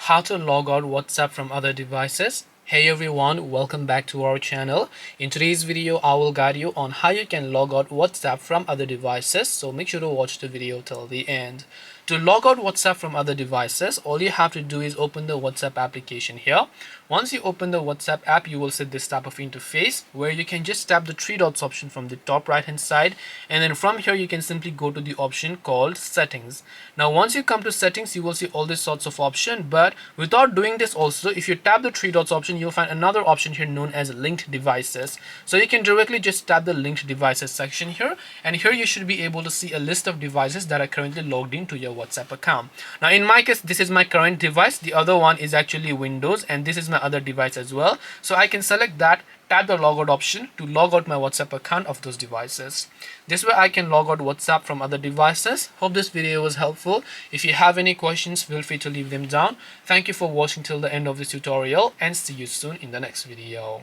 how to log out WhatsApp from other devices. Hey everyone, welcome back to our channel. In today's video, I will guide you on how you can log out WhatsApp from other devices. So make sure to watch the video till the end. To log out WhatsApp from other devices, all you have to do is open the WhatsApp application here. Once you open the WhatsApp app, you will see this type of interface where you can just tap the three dots option from the top right hand side, and then from here you can simply go to the option called settings. Now once you come to settings, you will see all these sorts of options, but without doing this also, if you tap the three dots option, you'll find another option here known as linked devices. So you can directly just tap the linked devices section here, and here you should be able to see a list of devices that are currently logged into your WhatsApp account. Now in my case, this is my current device, the other one is actually Windows, and this is my other device as well. So I can select that, tap the logout option to log out my WhatsApp account of those devices. This way I can log out WhatsApp from other devices. Hope this video was helpful. If you have any questions, feel free to leave them down. Thank you for watching till the end of this tutorial, and see you soon in the next video.